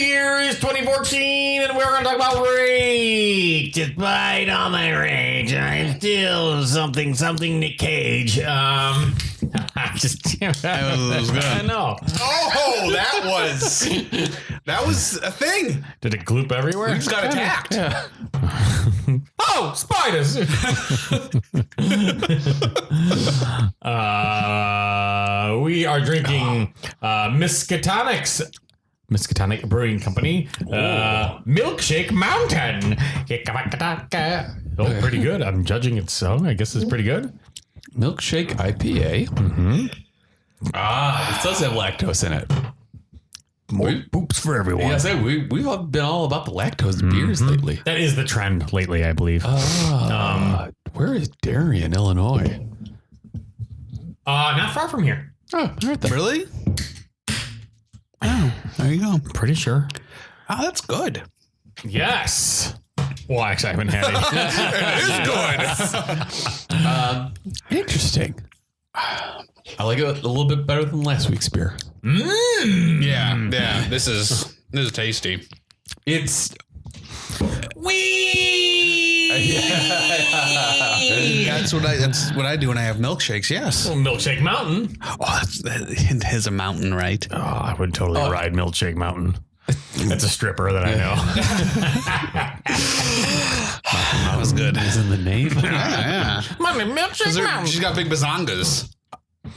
year is 2014, and we're going to talk about rage. Despite all my rage, I'm still something Nick Cage. That was good. I know. Oh, that was a thing. Did it gloop everywhere? We just got attacked. Yeah. Oh, spiders. We are drinking Miskatonic Brewing Company Milkshake Mountain. Oh, pretty good. I'm judging it, so I guess it's pretty good. Milkshake IPA. Mm-hmm. It does have lactose in it. More poops for everyone. Yeah, I say we've all been all about the lactose beers lately. That is the trend lately, I believe. Where is Darien, Illinois? Not far from here. Oh, right there. Really? Oh, there you go. Pretty sure. Oh, that's good. Yes. Well, actually, I haven't had it. It is good. Interesting. I like it a little bit better than last week's beer. Yeah. This is tasty. It's That's what I do when I have milkshakes. Yes. Well, Milkshake Mountain. Oh, it is a mountain, right? Oh, I would totally ride Milkshake Mountain. That's a stripper that I know. That was good. is in the name. Yeah. Mommy, Milkshake Mountain. She's got big bazongas.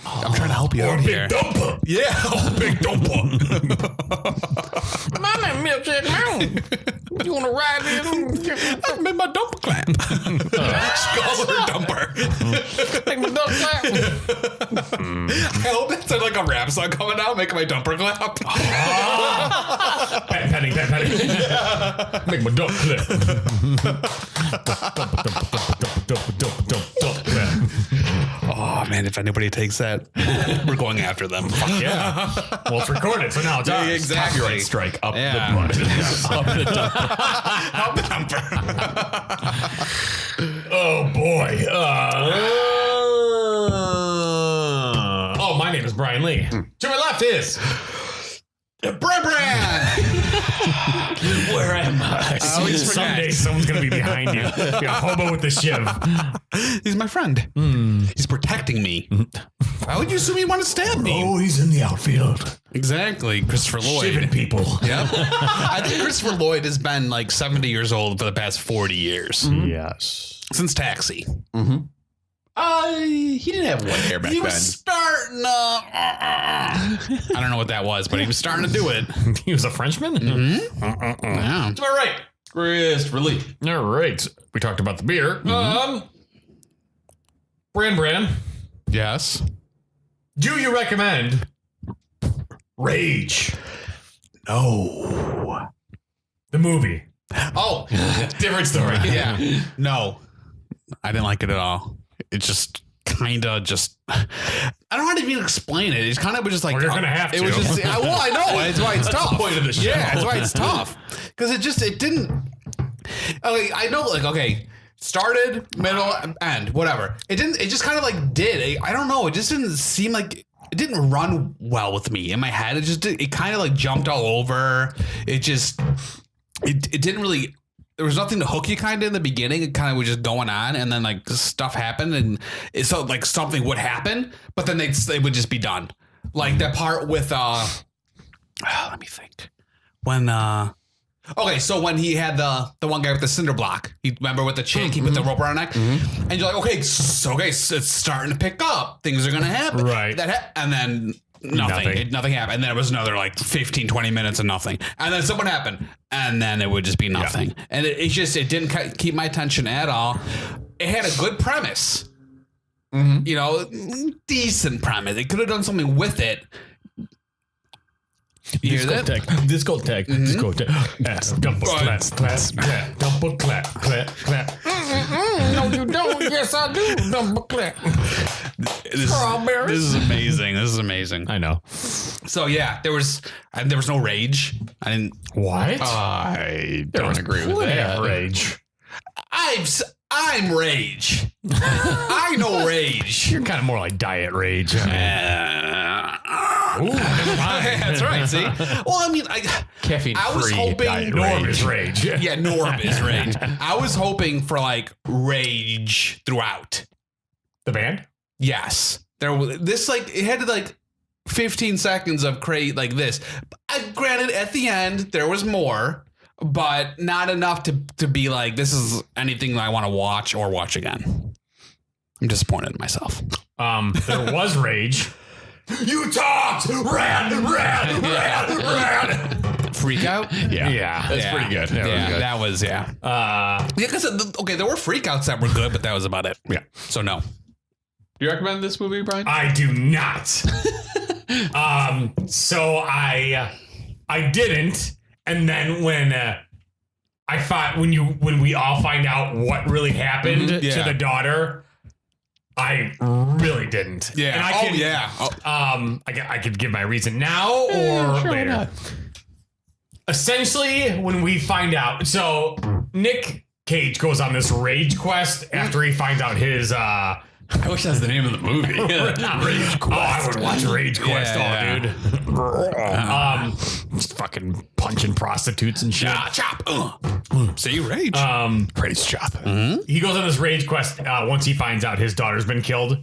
I'm trying to help you out Big here. dumper. Yeah, big dumper. Mommy, Milkshake Mountain. You want to ride this? I made my dumper clap. She calls it her dumper. Make my dump clap. I hope that's like a rap song coming out, making my dumper clap. Patting. Yeah. Make my dump clap. Dump clap. Oh man, if anybody takes that, we're going after them. Yeah. Well, it's recorded, so now it's ours. Exactly. Copyright strike up Yeah. the butt. Up the dump. Help the dumper. Oh boy. My name is Brian Lee. To my left is Brandan. Where am I? Someday someone's gonna be behind you. Be a hobo with the shiv. He's my friend. He's protecting me. Why would you assume he want to stab me? Oh, he's in the outfield. Exactly, Christopher Lloyd. Shiving people. Yep. I think Christopher Lloyd has been like 70 years old for the past 40 years. Yes. Since Taxi. He didn't have white hair back He then. was starting I don't know what that was, but he was starting to do it. He was a Frenchman? Yeah. To my right. Christopher Lee. All right. We talked about the beer. Brandan, Yes. do you recommend Rage? No. The movie. Oh, Different story. yeah. No. I didn't like it at all. It just kind of just I don't know how to even explain it. It's kind of just like Well, you're gonna have it to. was just well, I know. That's why it's tough. the point of the show. Yeah, that's why it's tough. Because it didn't. Okay, I know. Like, okay, started, middle, end, whatever. It didn't. It just kind of like did. I don't know. It just didn't seem like it didn't run well with me in my head. It just did. It kind of like jumped all over. It just. It didn't really. There was nothing to hook you kind of in the beginning. It kind of was just going on, and then like stuff happened, and it's so like something would happen, but then they would just be done. Like that part with let me think. When okay, so when he had the one guy with the cinder block, he remember with the chick, he put the rope around her neck, and you're like, okay, so it's starting to pick up. Things are gonna happen, Right. And then. Nothing happened. And then it was another like 15, 20 minutes of nothing. And then something happened. And then it would just be nothing. Yeah. And it didn't keep my attention at all. It had a good premise. You know, decent premise. It could have done something with it. You hear that? Discotheque. Double clap, clap. Double clap, clap. No, you don't. Yes, I do. Double clap. Strawberries. This is amazing. This is amazing. I know. So yeah, there was no rage. I didn't. What? I don't agree with that. Rage. I'm rage. I know rage. You're kind of more like diet rage. Ooh, that's right. See, well, I mean, Caffeine I was free hoping diet Norm is rage. Yeah, Norm is rage. I was hoping for like rage throughout. The band? Yes, there was this like it had to like 15 seconds of crate like this. Granted, at the end there was more, but not enough to be like this is anything I want to watch or watch again. I'm disappointed in myself. There was rage. You talked! Ran! Freak out? Yeah. That's pretty good. That was because there were freakouts that were good, but that was about it. Yeah. So no. Do you recommend this movie, Brian? I do not. So I didn't, and then when when we all find out what really happened to the daughter, I really didn't. Yeah. And I could give my reason now or sure, later. why not? Essentially, when we find out, so Nick Cage goes on this rage quest after he finds out his. I wish that was the name of the movie. Rage Quest. Oh, I would watch Rage Quest, dude. Just fucking punching prostitutes and shit. Chop. See, rage. Praise chop. He goes on this rage quest once he finds out his daughter's been killed.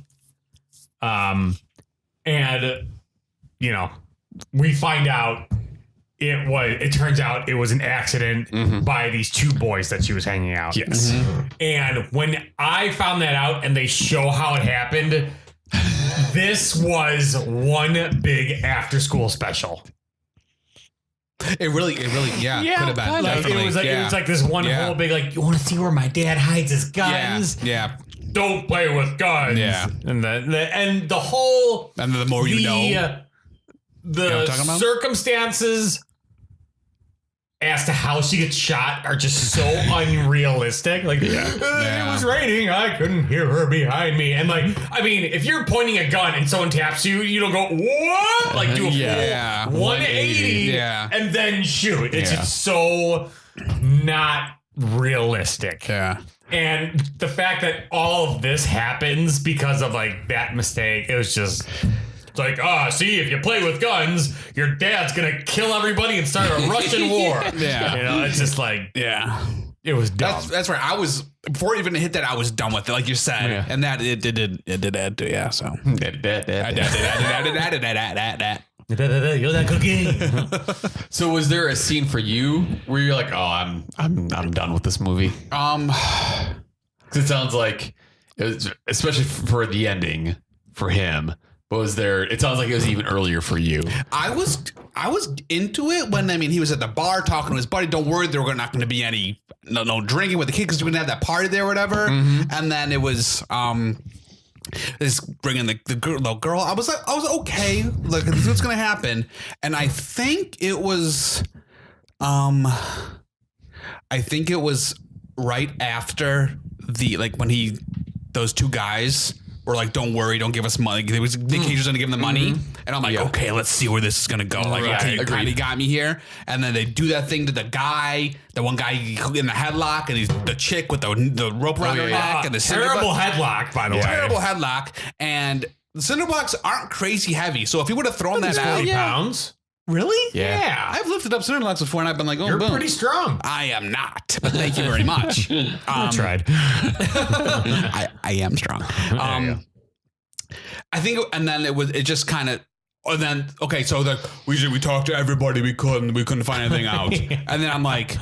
And we find out it turns out it was an accident by these two boys that she was hanging out. Yes. And when I found that out and they show how it happened, this was one big after school special. It really, could have been. Like, it was like this one whole big, like, you want to see where my dad hides his guns? Yeah. Don't play with guns. Yeah. And the whole And the more you know. The circumstances as to how she gets shot are just so unrealistic. Like, it was raining. I couldn't hear her behind me. And like, I mean, if you're pointing a gun and someone taps you, you don't go, what? Like, do a full 180 and then shoot. It's just so not realistic. Yeah. And the fact that all of this happens because of like that mistake, it was just... It's like, see, if you play with guns, your dad's going to kill everybody and start a Russian war. Yeah. It's just like, it was dumb. That's right. I was, before it even hit that, I was done with it, like you said. Yeah. And that it did add to, so. You're that cookie. So was there a scene for you where you're like, oh, I'm done with this movie? Because it sounds like, it was, especially for the ending for him. Was there? It sounds like it was even earlier for you. I was into it when he was at the bar talking to his buddy. Don't worry, there were not going to be any no drinking with the kids because we didn't have that party there or whatever. And then it was this bringing the girl. I was okay. Like, this is what's going to happen. And I think it was right after when those two guys were like, don't worry, don't give us money. Nick Cage was going to give them the money. And I'm like, okay, let's see where this is going to go. Like, okay, you kind of got me here. And then they do that thing to the one guy in the headlock, and he's the chick with the rope around her neck. And the terrible headlock, by the way. Terrible headlock. And the cinder blocks aren't crazy heavy. So if he would have thrown that out. 40 pounds. Really? Yeah. I've lifted up cinder blocks before, and I've been like, oh, you're boom. pretty strong. I am not, but thank you very much. I tried. I am strong. I think, and then it just kind of, and then, okay, so we talked to everybody we couldn't find anything out. And then I'm like,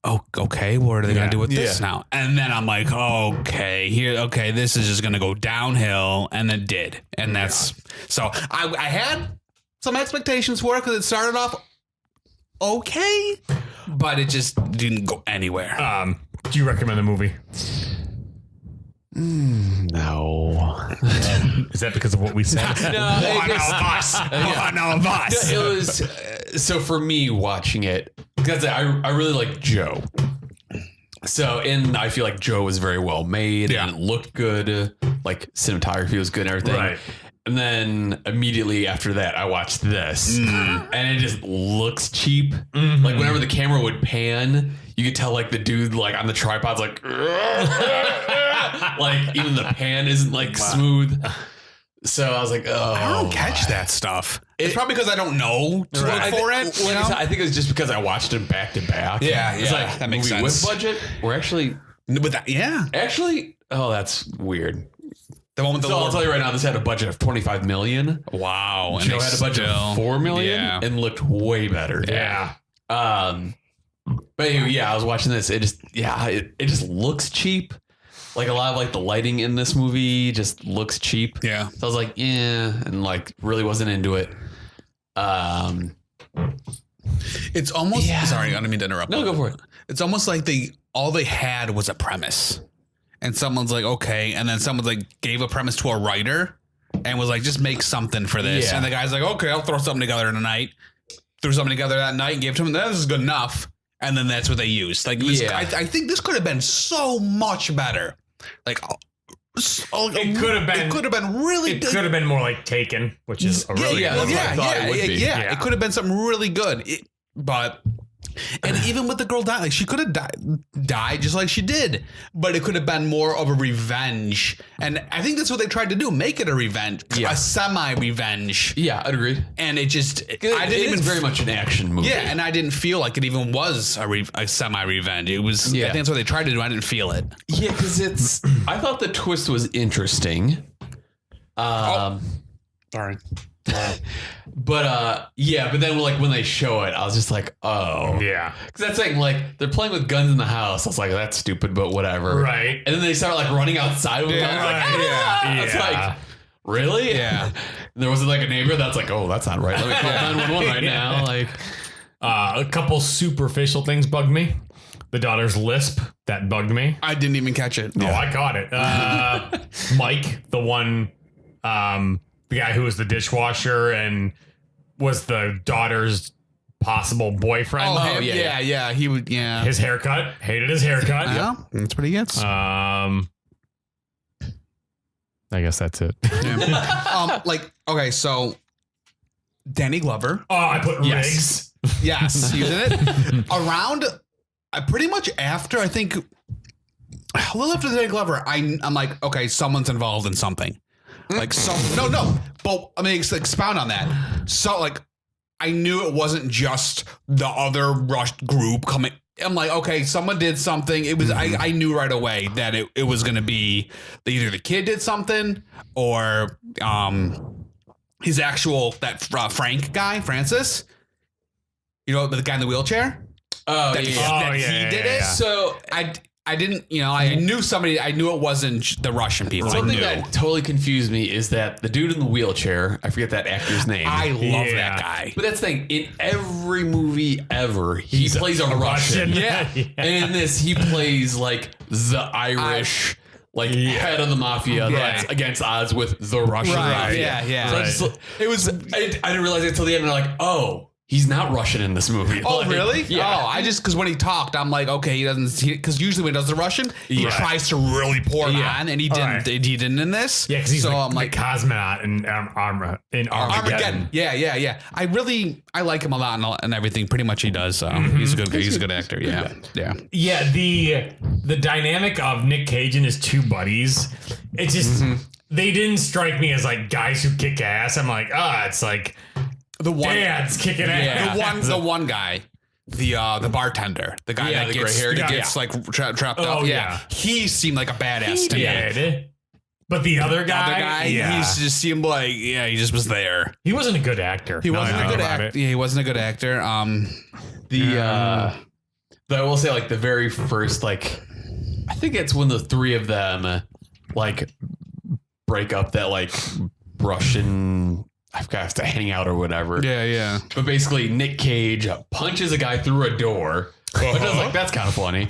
oh, okay, what are they going to do with this now? And then I'm like, okay, this is just going to go downhill, and then did. And that's, so I had some expectations for it because it started off okay, but it just didn't go anywhere. Do you recommend the movie? No. Is that because of what we said? No, One of us. It was so for me watching it because I really like Joe. So I feel like Joe was very well made and it looked good. Like cinematography was good and everything. Right. And then immediately after that, I watched this, and it just looks cheap. Like whenever the camera would pan, you could tell like the dude like on the tripod's like, like even the pan isn't like smooth. So I was like, oh, I don't catch that stuff. It's probably because I don't know to look for it. Like I said, I think it was just because I watched it back to back. Yeah, it's like that makes movie sense. with budget. We're actually with that. Yeah, actually. Oh, that's weird. the one with the. So I'll tell you right now, this had a budget of $25 million. Wow, Joe had a budget of $4 million and looked way better. Yeah. But anyway, yeah, I was watching this. It just looks cheap. Like a lot of like the lighting in this movie just looks cheap. Yeah. So I was like, yeah, and like really wasn't into it. It's almost sorry, I don't mean to interrupt. No, go for it. It's almost like all they had was a premise. And someone's like, okay, and then someone like gave a premise to a writer and was like, just make something for this. Yeah. And the guy's like, okay, I'll throw something together in a night. Threw something together that night and gave it to him. This is good enough. And then that's what they used. Like this, I think this could have been so much better. Like it could have been. It could have been really. It could have been more like Taken, which is a really good one. Yeah. It could have been something really good. And even with the girl dying, like she could have died just like she did, but it could have been more of a revenge. And I think that's what they tried to do: make it a revenge, a semi-revenge. Yeah, I'd agree. And it just, I didn't even very much an action movie. Yeah, and I didn't feel like it even was a semi-revenge. It was. I think that's what they tried to do. I didn't feel it. Yeah, because I thought the twist was interesting. Sorry. But then like when they show it, I was just like, oh Yeah. because that's like they're playing with guns in the house. I was like, that's stupid, but whatever. Right. And then they start like running outside with guns. I was like, really? Yeah. There wasn't like a neighbor that's like, oh, that's not right. Let me call 911 right now. Like, a couple superficial things bugged me. The daughter's lisp, that bugged me. I didn't even catch it. Oh, I caught it. Mike, the one, the guy who was the dishwasher and was the daughter's possible boyfriend. Oh, yeah. He would, yeah. His haircut. Hated his haircut. Yeah, that's what he gets. I guess that's it. Okay, so Danny Glover. Oh, I put Riggs. Yes, he was in it. Around, pretty much after, I think, a little after Danny Glover, I'm like, okay, someone's involved in something. Like, no. But I mean, expound on that. So, like, I knew it wasn't just the other rush group coming. I'm like, okay, someone did something. It was, I knew right away that it was going to be either the kid did something or his actual, Frank guy, Francis. You know, the guy in the wheelchair? oh, That yeah. he did it. Yeah. So I didn't, I knew somebody, I knew it wasn't the Russian people. Something that totally confused me is that the dude in the wheelchair, I forget that actor's name. I love that guy. But that's the thing, in every movie ever, he plays a Russian. Yeah. And in this, he plays like the Irish, head of the mafia that's against odds with the Russian mafia. Yeah. So I didn't realize it until the end. And I'm like, oh, he's not Russian in this movie. Oh, Like, really? Yeah. Oh, I just, because when he talked, I'm like, okay, he doesn't, because usually when he does the Russian, he tries to really pour it on, and he didn't. Right. He didn't in this. Yeah, because he's so I'm like cosmonaut in Armageddon. Yeah. I like him a lot and everything. Pretty much he does. He's a good actor. Yeah. Yeah, the dynamic of Nick Cage and his two buddies, it just they didn't strike me as like guys who kick ass. I'm like, it's like The one, dad's kicking ass. the one guy, the bartender, the guy that gets gray hair gets like trapped up. Oh, yeah. He seemed like a badass to me. did. But the other guy, he just seemed like he just was there. he wasn't a good actor. He wasn't a good actor. Yeah, he wasn't a good actor. I will say like the very first, like, I think it's when the three of them like break up that like Russian, I've got to hang out or whatever. Yeah. But basically Nick Cage punches a guy through a door, which I was like, that's kind of funny.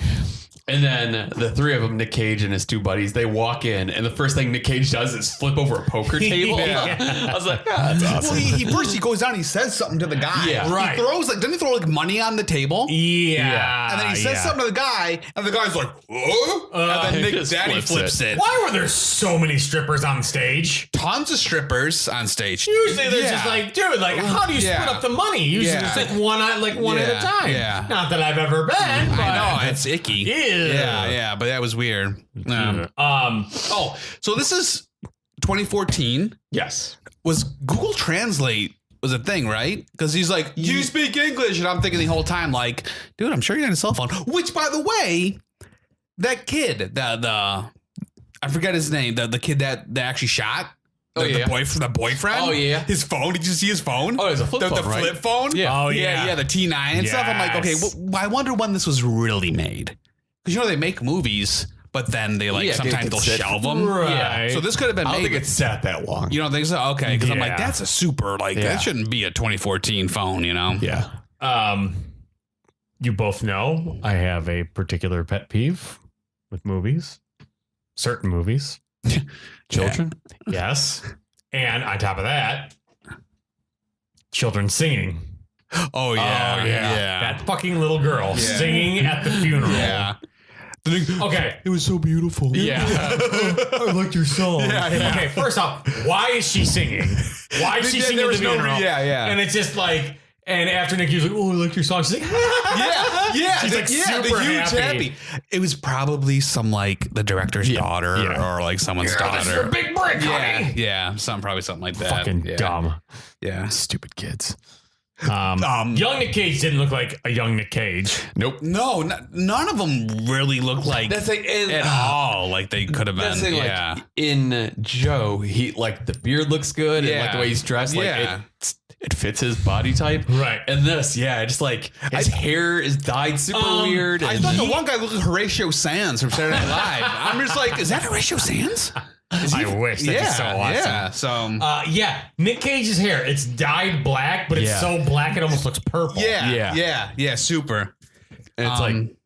And then the three of them, Nick Cage and his two buddies, they walk in, and the first thing Nick Cage does is flip over a poker table. I was like, that's awesome. Well, he goes down, he says something to the guy. Yeah. Right. He throws doesn't he throw like money on the table? Yeah. And then he says something to the guy, and the guy's like, and then he just Danny flips flips it. Why were there so many strippers on stage? Tons of strippers on stage. Usually they're just like, dude, like, how do you split up the money? Usually it's like one at a time. Yeah. Not that I've ever been. But I know, it's icky. Ew. Yeah, but that was weird. So this is 2014. Yes. Was Google Translate was a thing, right? Because he's like, you speak English. And I'm thinking the whole time, like, dude, I'm sure you're on a cell phone. Which, by the way, that kid, I forget his name, the kid that actually shot. The boyfriend. Oh, yeah. His phone. Did you see his phone? Oh, it's a flip phone, The flip phone? Yeah. Oh, yeah. Yeah, the T9 and stuff. I'm like, okay, well, I wonder when this was really made. Because, you know, they make movies, but then they, like, sometimes they'll shelve them. Right. Yeah. So this could have been I don't made. think it's sat that long. You don't think so? Okay. Because I'm like, Yeah. that's a super, like, that shouldn't be a 2014 phone, you know? Yeah. You both know I have a particular pet peeve with movies. Certain movies. Children? Yes. And on top of that, children singing. Oh, yeah. That fucking little girl singing at the funeral. Yeah. Okay. It was so beautiful. Yeah. I liked your song. Yeah. Okay, first off, why is she singing? Why is she singing at the funeral? Yeah. And it's just like, and after Nikki was like, oh, I like your song. She's like, Yeah. She's like super the huge happy. It was probably some like the director's daughter or like someone's Girl, this is your daughter. big break, honey. Yeah. Probably something like that. Fucking dumb. Yeah. Stupid kids. Young Nick Cage didn't look like a young Nick Cage. Nope. No, none of them really look like That's like at all like they could have been. That's like, Yeah. in Joe, he like the beard looks good and like the way he's dressed, like Yeah. it fits his body type. Right. And this, just like his hair is dyed super weird. I And thought the one guy looked like Horatio Sands from Saturday Night Live. I'm just like, is that Horatio Sands? I wish. That'd be so awesome. Yeah. So Nick Cage's hair, it's dyed black, but it's so black it almost looks purple. Yeah. Super. and it's like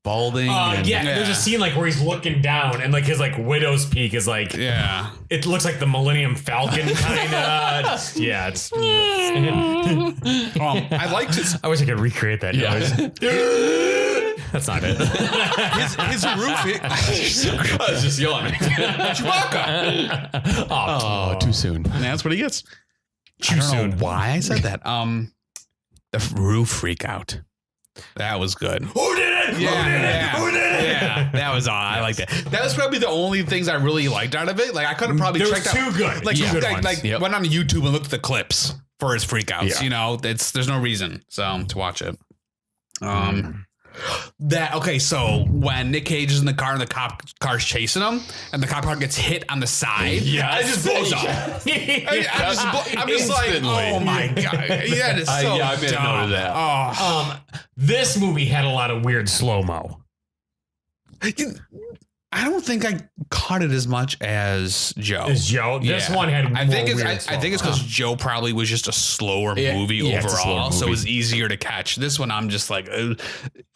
balding. There's a scene like where he's looking down and like his like widow's peak is like it looks like the Millennium Falcon kind of. It's I liked his I wish I could recreate that noise. That's not it. his roof. I was just yelling. Chewbacca. Oh, too soon. And that's what he gets. Too soon. Why I said that? The roof freak out. That was good. Who did it? Who did it? Yeah, that was all. I liked it. That was probably the only things I really liked out of it. Like I could have probably There checked was out two good. Like, Two good ones. went on YouTube and looked at the clips for his freakouts. Yeah. You know, there's no reason to watch it. So when Nick Cage is in the car and the cop car's chasing him and the cop car gets hit on the side, it just blows up. I'm just like, oh my god, that is so I made a note of that. Oh. This movie had a lot of weird slow-mo. I don't think I caught it as much as Joe. This one had I think it's slow-mo. because Joe probably was just a slower movie it's a overall, slower so it movie. was easier to catch. This one, I'm just like,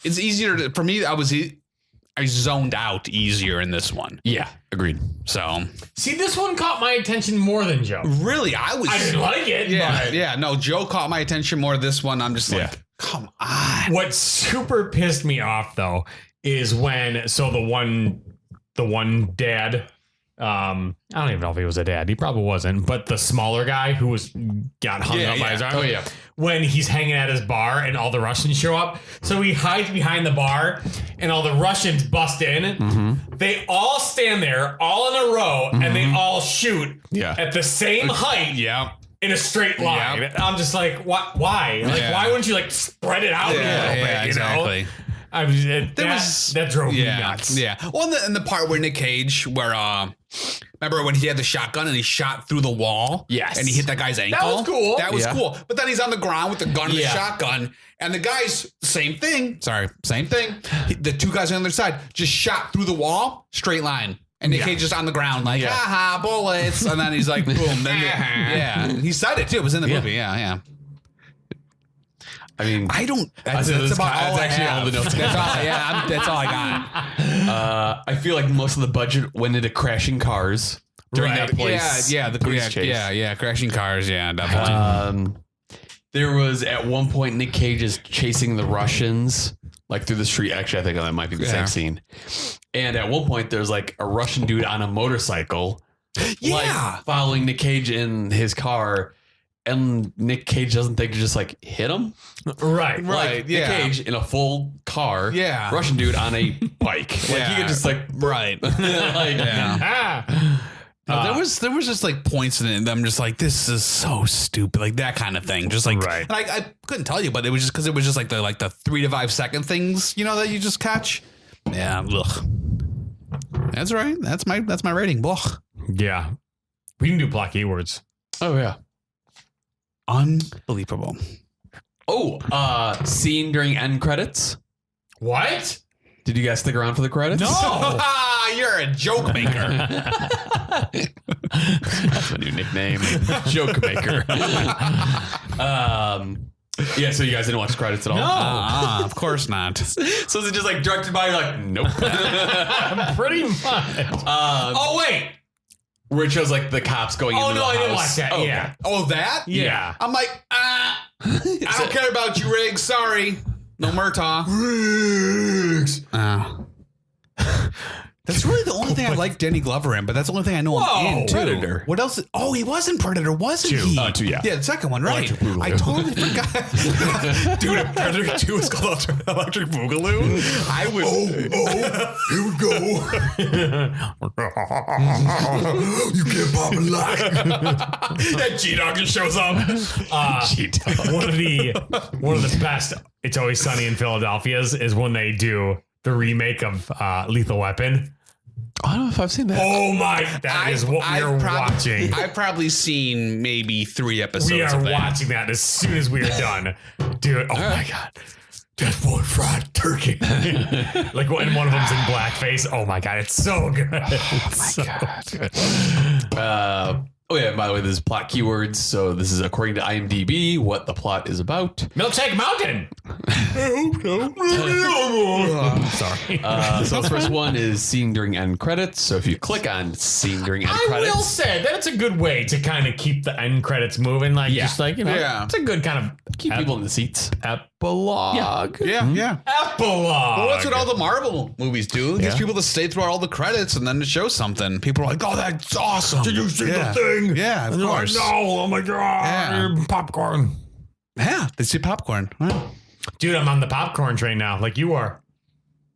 it's easier to, for me. I zoned out easier in this one. Yeah, agreed. So See, this one caught my attention more than Joe. really, I didn't like it. but No, Joe caught my attention more. This one, I'm just like, come on. What super pissed me off though is when the one dad, I don't even know if he was a dad. He probably wasn't, but the smaller guy who got hung up by his arm. Oh yeah. When he's hanging at his bar and all the Russians show up. So he hides behind the bar and all the Russians bust in. Mm-hmm. They all stand there all in a row and they all shoot at the same height. In a straight line. Yep. I'm just like, why? Like, why wouldn't you like spread it out a little bit? Exactly. You know? That drove me nuts. Yeah. Well, and the part where Nick Cage, where remember when he had the shotgun and he shot through the wall? Yes. And he hit that guy's ankle. That was cool. That was cool. But then he's on the ground with the gun and the shotgun, and the guys, same thing. The two guys on the other side just shot through the wall, straight line. And Nick Cage just on the ground, like, haha, bullets. And then he's like, boom. Then he said it too. It was in the movie. Yeah. I mean, I don't. That's about all I actually have. all the notes. That's all. That's all I got. I feel like most of the budget went into crashing cars during that place. The police chase. Crashing cars. Yeah, definitely. There was at one point Nick Cage is chasing the Russians like through the street. Actually, I think that might be the same scene. And at one point, there's like a Russian dude on a motorcycle, like following Nick Cage in his car. And Nick Cage doesn't think to just like hit him. Right. Like Nick Cage in a full car. Yeah. Russian dude on a bike. Like he could just like. Right. there was just like points in it, and I'm just like, this is so stupid, like that kind of thing. Just like, Right. And I couldn't tell you, but it was just because it was just like the 3 to 5 second things, that you just catch. Yeah, ugh. That's right. That's my rating. Ugh. Yeah. We can do plot keywords. Oh yeah. Unbelievable. Oh, scene during end credits. What? Did you guys stick around for the credits? No. You're a joke maker. That's my new nickname. Joke maker. Yeah, so you guys didn't watch the credits at all? No. Of course not. So is it just like directed by, you're like, nope. Pretty much. Oh, wait. Where it shows like the cops going into the house. I didn't watch that. Okay. Yeah. Oh, that? Yeah. I'm like, I don't care about you, Riggs. Sorry. No Murtaugh. Riggs. That's really the only thing I like Danny Glover in, but that's the only thing I know him in, too. Predator. What else? Oh, he was in Predator, wasn't he? 2, yeah. Yeah, the second one, right. Electric Boogaloo. I totally forgot. Dude, Predator 2 is called Electric Boogaloo. I was... here we go. You can't pop a lock. That G-Dog just shows up. G-Dog. One of the best It's Always Sunny in Philadelphia's is when they do the remake of Lethal Weapon. I don't know if I've seen that. Oh my, that is what we're watching. I've probably seen maybe 3 episodes We are of that. watching that as soon as we are done. Dude, oh my God. That boy fried turkey. Like when one of them's in blackface. Oh my God, it's so good. Oh my God. Oh yeah, by the way, this is plot keywords. So this is according to IMDb what the plot is about. Milkshake Mountain. Sorry. So the first one is scene during end credits. So if you click on scene during end I credits. will say that it's a good way to kind of keep the end credits moving. Like, just like, it's a good kind of keep people in the seats. epilogue. Yeah. Epilogue. Well, that's what all the Marvel movies do. It gets people to stay throughout all the credits and then to show something. People are like, oh, that's awesome. Did you see the thing? Yeah, of And they're like, course. no, oh my God. Popcorn. Yeah, they see popcorn. Wow. Dude, I'm on the popcorn train now, like you are.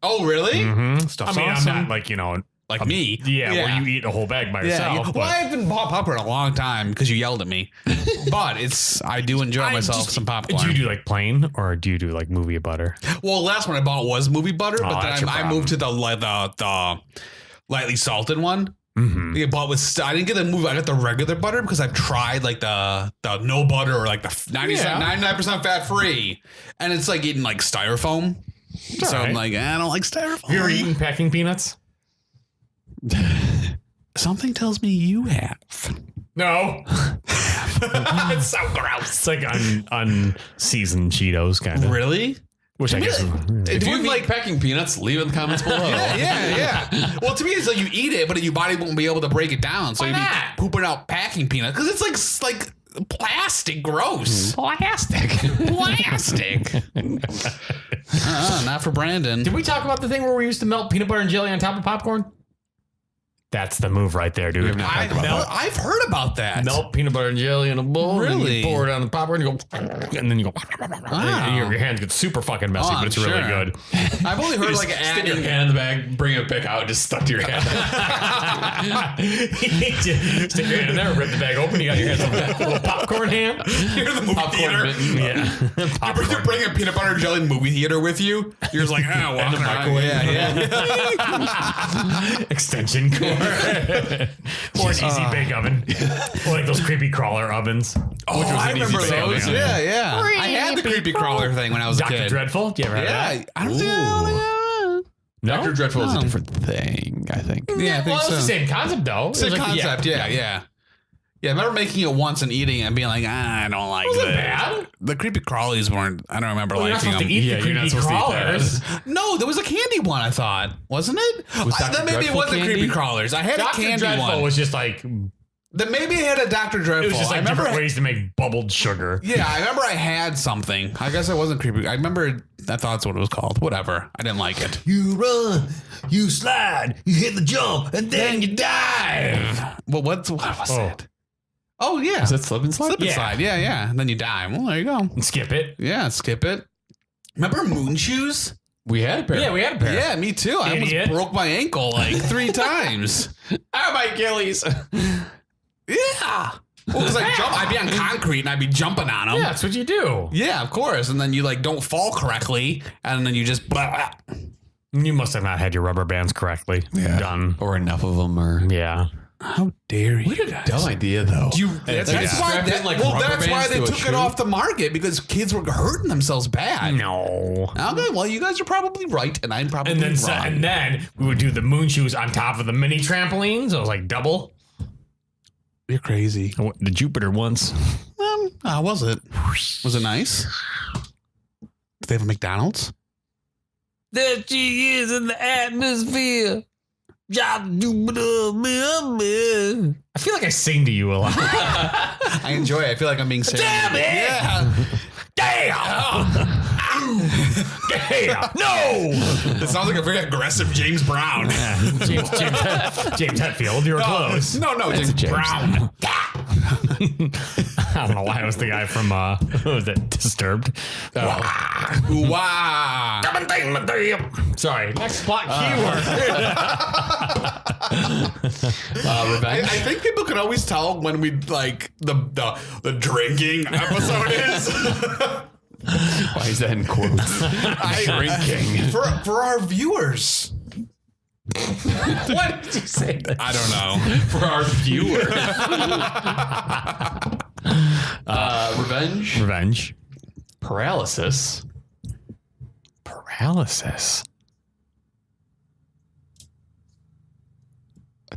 Oh, really? I mean, I'm not like, Like me. Yeah, where you eat a whole bag by yourself. Well, I haven't bought popcorn in a long time because you yelled at me. But I do enjoy myself some popcorn. Do you do like plain or do you do like movie butter? Well, last one I bought was movie butter, but that's then your I moved to the lightly salted one. Yeah, but I didn't get the movie. I got the regular butter because I've tried like the no butter or like the 99% fat free, and it's like eating like styrofoam. So I'm like, I don't like styrofoam. Have you ever eaten packing peanuts? Something tells me you have. No. It's so gross. It's like unseasoned Cheetos kind of. Really? Which I guess. If you like packing peanuts, leave it in the comments below. Yeah. Well, to me, it's like you eat it, but your body won't be able to break it down. So you'd be pooping out packing peanuts because it's like plastic, gross. Plastic. Not for Brandon. Did we talk about the thing where we used to melt peanut butter and jelly on top of popcorn? That's the move right there, dude. I've heard about that. Melt peanut butter and jelly in a bowl. Really? And you pour it on the popcorn and and then you go. And your hands get super fucking messy, but it's really good. I've only heard like Stick your hand in the bag, bring it back out, just stuck to your hand. Stick your hand in there, rip the bag open. You got your hands on that little popcorn hand. You're in the movie Popcorn theater. mitten. You're bringing a peanut butter and jelly movie theater with you. You're just like, And the microwave. Extension cord. Or an easy bake oven. Or like those creepy crawler ovens. Oh, I remember those. Oven. Yeah. I had the creepy crawler thing when I was a Dr. kid. Dreadful? Do you ever have that? I don't think. No? Dr. Dreadful is a different thing, I think. Yeah, I think Well, so. it's the same concept, though. Same concept. Yeah. Yeah, I remember making it once and eating it and being like, I don't like Was this. it bad? The creepy crawlies weren't. I don't remember You're not liking supposed them. to eat Yeah, the you're not creepy supposed to eat crawlers. No, there was a candy one. I thought, wasn't it? Dr. Then maybe it Dreadful wasn't candy? creepy crawlers. I had a Dr. candy Dreadful one. was just like, Then maybe I had a Dr. Dreadful. it was just I like remember. different ways to make bubbled sugar. Yeah, I remember I had something. I guess it wasn't creepy. I remember. I thought that's what it was called. Whatever. I didn't like it. You run, you slide, you hit the jump, and then you dive. Well, what was it? Oh yeah, Is that slip and slide? slip and slide. Yeah. And then you die. Well, there you go. And skip it. Yeah, skip it. Remember moon shoes? We had a pair. Yeah, we had a pair. Yeah, me too. I almost Idiot. broke my ankle like 3 times. Oh, my Achilles. Yeah. Well, because I'd be on concrete and I'd be jumping on them. Yeah, that's what you do. Yeah, of course. And then you like don't fall correctly, and then you just. Blah. You must have not had your rubber bands correctly done. Or enough of them. Or Yeah. How dare you? what a dumb idea, though. That's why they took it off the market, because kids were hurting themselves bad. No. Okay, well, you guys are probably right, and I'm probably wrong. And then we would do the moon shoes on top of the mini trampolines. It was like double. You're crazy. The Jupiter ones. How was it? Was it nice? Did they have a McDonald's? There she is in the atmosphere. I feel like I sing to you a lot. I enjoy it. I feel like I'm being serious. Damn it! Yeah. Damn! Damn! No! It sounds like a very aggressive James Brown. James Hetfield, you were close. No, James Brown. I don't know why it was the guy from what was that? Disturbed. Wow. Sorry. Next plot keyword. Revenge. I think people can always tell when we like the drinking episode is. Why is that in quotes? Drinking. For our viewers. What did you say? I don't know. For our viewers. Revenge. Paralysis.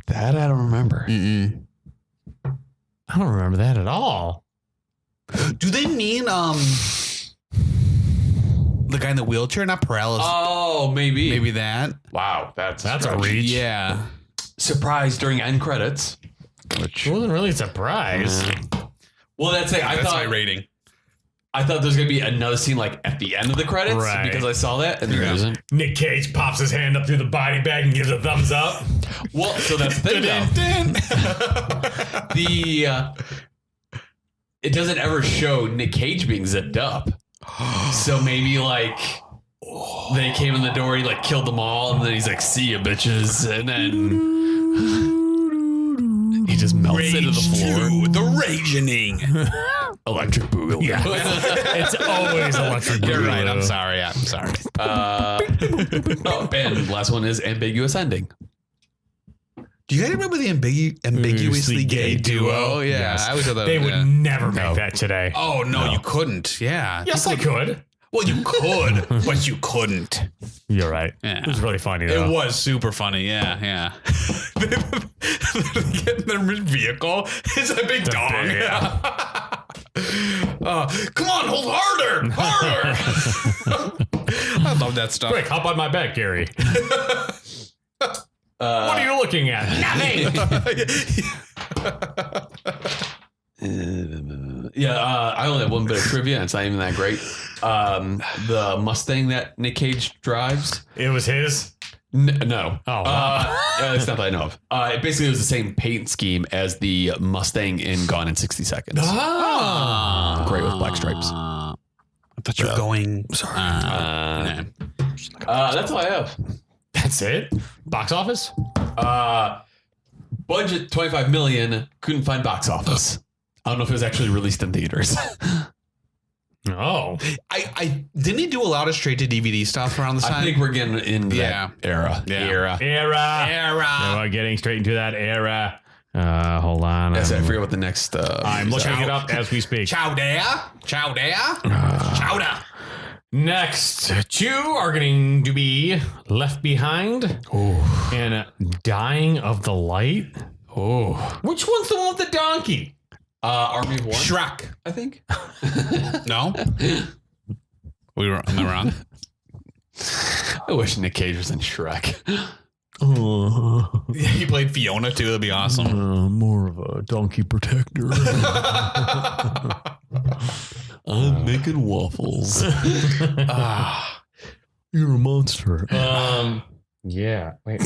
That I don't remember. I don't remember that at all. Do they mean the guy in the wheelchair, not paralysis? Oh, maybe that. Wow, that's a reach. Yeah. Surprise during end credits. Which wasn't really a surprise. Well, that's it. That's my rating. I thought there was gonna be another scene like at the end of the credits, Right. because I saw that, and there isn't. Nick Cage pops his hand up through the body bag and gives a thumbs up. Well, so that's the thing, though. It doesn't ever show Nick Cage being zipped up. So maybe like they came in the door, he like killed them all, and then he's like, "See ya, bitches," and then he just melts into the floor. The ragening. Electric Boogaloo. Yeah. It's always electric boogaloo. You're right. I'm sorry. And last one is ambiguous ending. Do you guys remember the ambiguously gay duo? Yeah, Yes. I was at that. They would never make that today. Oh no, you couldn't. Yeah. Yes, I could. Well, you could, but you couldn't. You're right. Yeah. It was really funny, though. It was super funny. Yeah. They get in their vehicle. It's a big dong. Come on, hold harder. I love that stuff. Quick, hop on my back, Gary. What are you looking at? Nothing. I only have one bit of trivia, and it's not even that great. The Mustang that Nick Cage drives. It was his? No. Oh, wow. It's not that I know of. It basically was the same paint scheme as the Mustang in Gone in 60 Seconds. Gray with black stripes. I thought you were going. Sorry. That's all I have. That's it? Box office? Budget $25 million. Couldn't find box office. I don't know if it was actually released in theaters. Oh. I didn't he do a lot of straight to DVD stuff around the time? I think we're getting in that era. Era. Yeah, we're getting straight into that era. Hold on. I forget what the next. I'm looking it up as we speak. Chowder. Next, two are going to be Left Behind and Dying of the Light. Oh, which one's the one with the donkey? Army of One. Shrek. I think. No. Am I wrong? I wish Nick Cage was in Shrek. He played Fiona too. That'd be awesome. More of a donkey protector. I'm making waffles. You're a monster. Yeah. Wait.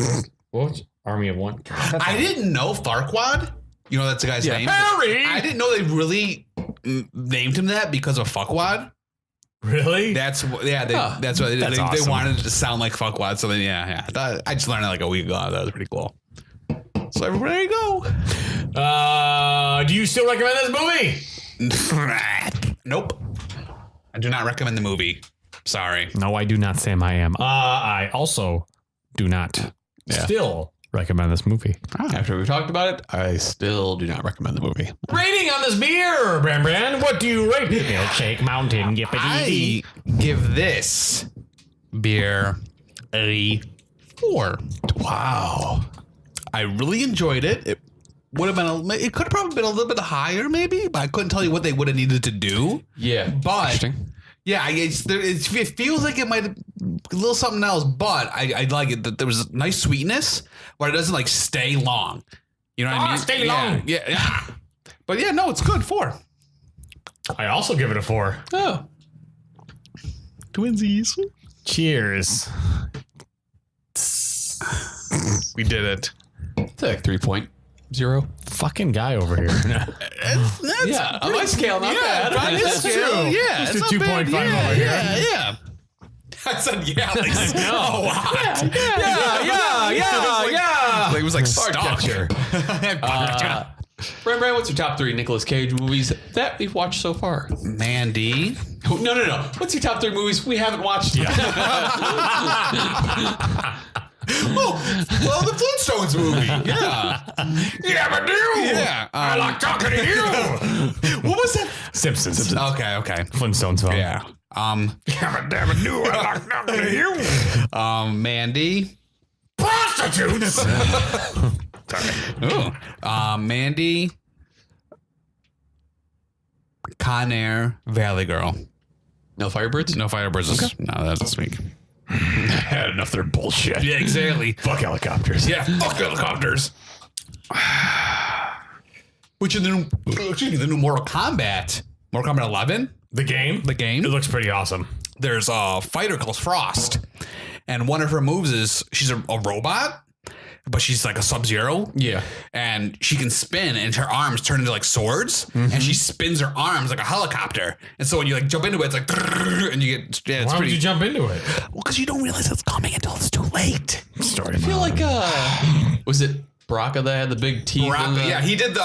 What was Army of One? I didn't know Farquaad. You know that's the guy's name. Harry. I didn't know they really named him that because of Fuckwad. Really? That's what they awesome. wanted it to sound like fuckwad. So then, I just learned it like a week ago. That was pretty cool. So everybody, there you go. Do you still recommend this movie? Nope. I do not recommend the movie. Sorry. No, I do not, Sam. I am. I also do not still recommend this movie. After we've talked about it, I still do not recommend the movie. Rating on this beer, Brandan. What do you rate? Milkshake Mountain. I give this beer a 4. Wow. I really enjoyed it. It would have been it could have probably been a little bit higher, maybe, but I couldn't tell you what they would have needed to do. Yeah. But yeah, it feels like it might have a little something else, but I like it that there was a nice sweetness, but it doesn't like stay long. You know what I mean? Stay long. Yeah. But yeah, no, it's good. 4. I also give it a 4. Oh. Twinsies. Cheers. We did it. It's like 3.0. Fucking guy over here. Yeah, on my scale, not bad. On his scale, yeah. Just a it's not 2.5 bad. over here. Yeah. I said yeah, like so hot. Yeah. Like it was like Fart stuck. catcher. Brand, what's your top 3 Nicolas Cage movies that we've watched so far? Mandy. No. What's your top 3 movies we haven't watched yet? Well, the Flintstones movie. Yeah. Yeah, but do. Yeah. I like talking to you. What was that? Simpsons. Okay. Flintstones film. Yeah. Yeah, but damn it, do. I like talking to you. Mandy. Prostitutes. Sorry. Ooh. Mandy. Con Air. Valley Girl. No Firebirds? No Firebirds. Okay. No, that's this week. I had enough of their bullshit. Yeah, exactly. Fuck helicopters. Yeah, fuck helicopters. Which in the new Mortal Kombat 11, The game? the game, It looks pretty awesome. there's a fighter called Frost, and one of her moves is she's a robot, but she's like a Sub-Zero. Yeah. And she can spin, and her arms turn into like swords, and she spins her arms like a helicopter. And so when you like jump into it, it's like, and you get it's Why would pretty. you jump into it? Well, because you don't realize it's coming until it's too late. Story. I feel like, was it Baraka that had the big teeth? Yeah, he did the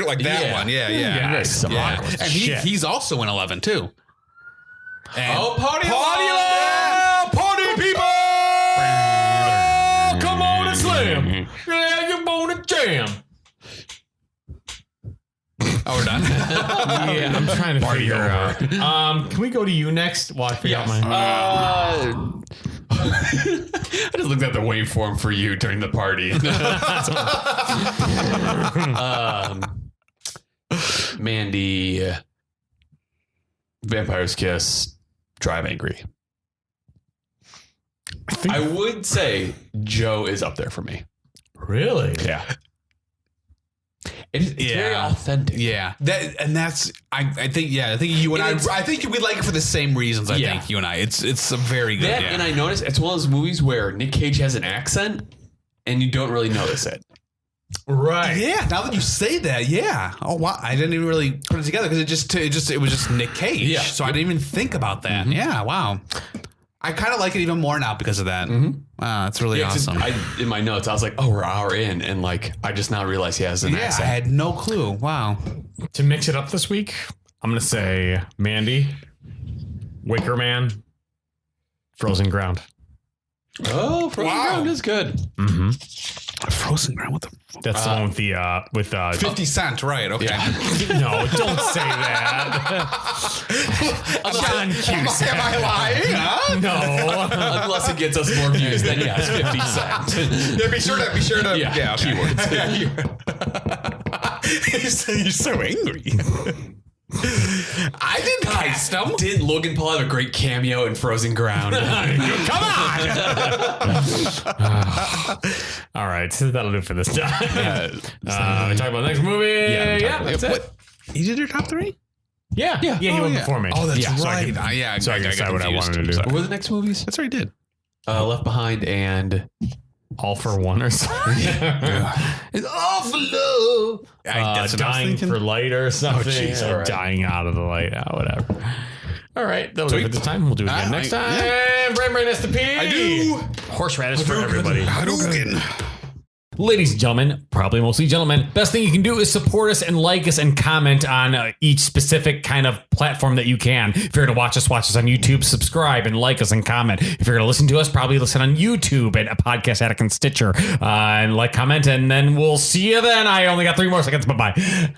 like that Yeah. one. Yeah. Nice. Yeah. And he's also in 11 too. And party people! Come on and slam. Yeah, you wanna jam. Oh, we're done. Yeah, I'm trying to figure out. Can we go to you next? While I figure out mine. I just looked at the waveform for you during the party. Mandy, Vampire's Kiss, Drive Angry. I would say Joe is up there for me. Really? Yeah. It's very authentic. Yeah. I think you and I think we like it for the same reasons. I think you and I. It's a very good. That, and I noticed it's one of those movies where Nick Cage has an accent and you don't really notice it. Right. Yeah. Now that you say that, yeah. Oh wow. I didn't even really put it together because it was just Nick Cage. Yeah. So I didn't even think about that. Mm-hmm. Yeah. Wow. I kind of like it even more now because of that. Mm-hmm. Wow, that's really awesome. In my notes, I was like, "Oh, we're an hour in," and like, I just now realized he has an accent. I had no clue. Wow. To mix it up this week, I'm gonna say Mandy, Wicker Man, Frozen Ground. Oh, Frozen Ground is good. Mm-hmm. Frozen Ground. What the? That's the one with 50 Cent, right? Okay. Yeah. No, don't say that. John Cusack. Am I lying? Huh? No. Unless it gets us more views, then yes, 50 Cent. Yeah, be sure to. Yeah, okay. keywords. You're so angry. I didn't cast him. Didn't Logan Paul have a great cameo in Frozen Ground? Come on! All right, so that'll do it for this time. Talk about the next movie. Yeah, that's it. You did your top 3? Yeah, he went before me. Oh, that's right. So I can decide what I wanted to do. What were the next movies? That's what he did. Left Behind and All for One or something. It's All for Love. Dying for Light or something. All right. Dying out of the light. Whatever. All right, that'll do it for this time. We'll do it again next time. Brain has to pee. I do. Horseradish for everybody. Hadouken. Ladies and gentlemen, probably mostly gentlemen, best thing you can do is support us and like us and comment on each specific kind of platform that you can. If you're going to watch us on YouTube, subscribe and like us and comment. If you're going to listen to us, probably listen on YouTube and a Podcast Addict and Stitcher and like, comment, and then we'll see you then. I only got 3 more seconds. Bye-bye.